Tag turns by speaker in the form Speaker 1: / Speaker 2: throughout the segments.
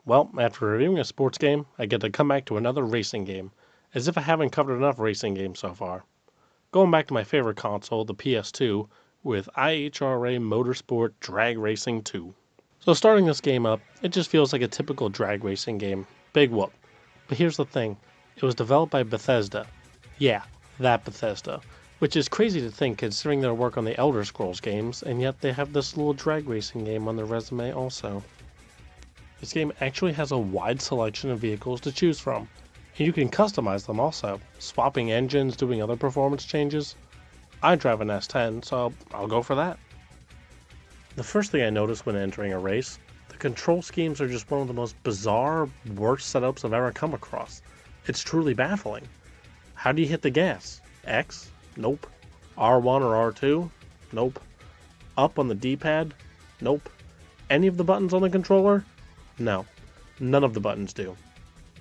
Speaker 1: Well, after reviewing a sports game, I get to come back to another racing game, as if I haven't covered enough racing games so far. Going back to my favorite console, the PS2, with IHRA Motorsport Drag Racing 2. So starting this game up, it just feels like a typical drag racing game. Big whoop. But here's the thing, it was developed by Bethesda. Yeah, that Bethesda. Which is crazy to think considering their work on the Elder Scrolls games, and yet they have this little drag racing game on their resume also. This game actually has a wide selection of vehicles to choose from, and you can customize them also, swapping engines, doing other performance changes. I drive an S10, so I'll go for that. The first thing I noticed when entering a race, the control schemes are just one of the most bizarre, worst setups I've ever come across. It's truly baffling. How do you hit the gas? X? Nope. R1 or R2? Nope. Up on the D-pad? Nope. Any of the buttons on the controller? No. None of the buttons do.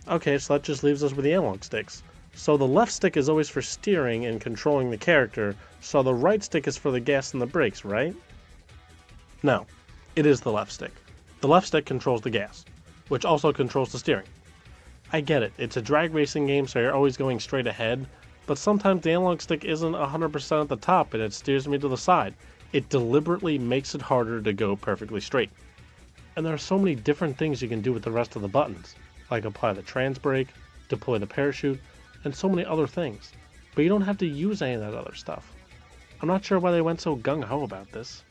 Speaker 1: Okay, so that just leaves us with the analog sticks. So the left stick is always for steering and controlling the character, so the right stick is for the gas and the brakes, right? No. It is the left stick. The left stick controls the gas, which also controls the steering. I get it, it's a drag racing game, so you're always going straight ahead, but sometimes the analog stick isn't 100% at the top and it steers me to the side. It deliberately makes it harder to go perfectly straight. And there are so many different things you can do with the rest of the buttons, like apply the trans brake, deploy the parachute, and so many other things. But you don't have to use any of that other stuff. I'm not sure why they went so gung-ho about this.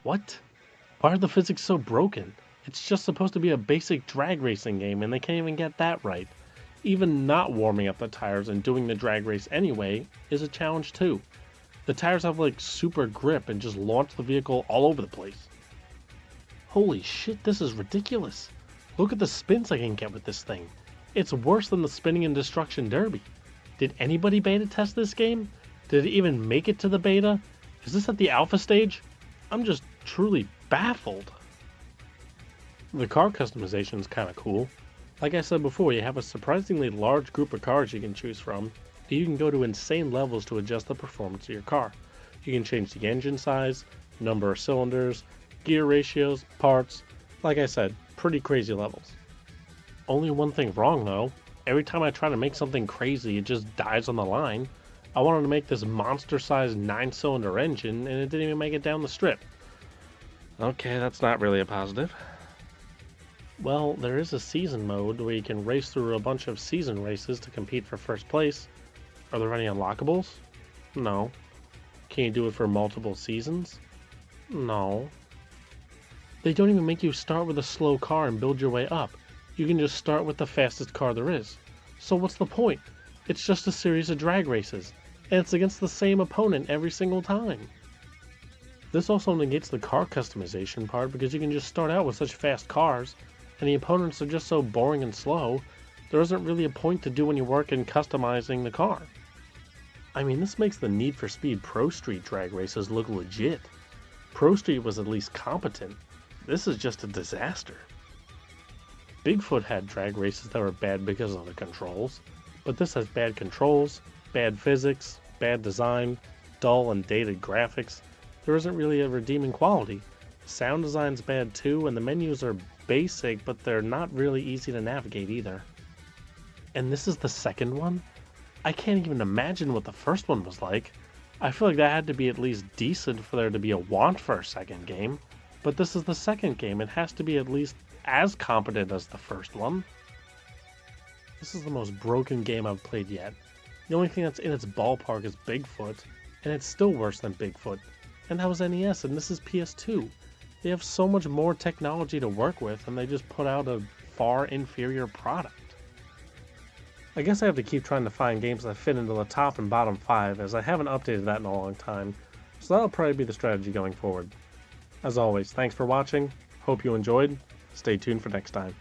Speaker 1: What? Why are the physics so broken? It's just supposed to be a basic drag racing game and they can't even get that right. Even not warming up the tires and doing the drag race anyway is a challenge too. The tires have like super grip and just launch the vehicle all over the place. Holy shit, this is ridiculous. Look at the spins I can get with this thing. It's worse than the spinning in Destruction Derby. Did anybody beta test this game? Did it even make it to the beta? Is this at the alpha stage? I'm just truly baffled. The car customization is kinda cool. Like I said before, you have a surprisingly large group of cars you can choose from, and you can go to insane levels to adjust the performance of your car. You can change the engine size, number of cylinders, gear ratios, parts. Like I said, pretty crazy levels. Only one thing wrong though, every time I try to make something crazy it just dies on the line. I wanted to make this monster-sized 9-cylinder engine, and it didn't even make it down the strip. Okay, that's not really a positive. Well, there is a season mode where you can race through a bunch of season races to compete for first place. Are there any unlockables? No. Can you do it for multiple seasons? No. They don't even make you start with a slow car and build your way up. You can just start with the fastest car there is. So what's the point? It's just a series of drag races, and it's against the same opponent every single time. This also negates the car customization part because you can just start out with such fast cars, and the opponents are just so boring and slow, there isn't really a point to do any work in customizing the car. I mean, this makes the Need for Speed Pro Street drag races look legit. Pro Street was at least competent. This is just a disaster. Bigfoot had drag races that were bad because of the controls, but this has bad controls, bad physics, bad design, dull and dated graphics. There isn't really a redeeming quality. Sound design's bad too, and the menus are basic, but they're not really easy to navigate either. And this is the second one? I can't even imagine what the first one was like. I feel like that had to be at least decent for there to be a want for a second game, but this is the second game. It has to be at least as competent as the first one. This is the most broken game I've played yet. The only thing that's in its ballpark is Bigfoot, and it's still worse than Bigfoot. And that was NES, and this is PS2. They have so much more technology to work with, and they just put out a far inferior product. I guess I have to keep trying to find games that fit into the top and bottom 5, as I haven't updated that in a long time, so that'll probably be the strategy going forward. As always, thanks for watching, hope you enjoyed, stay tuned for next time.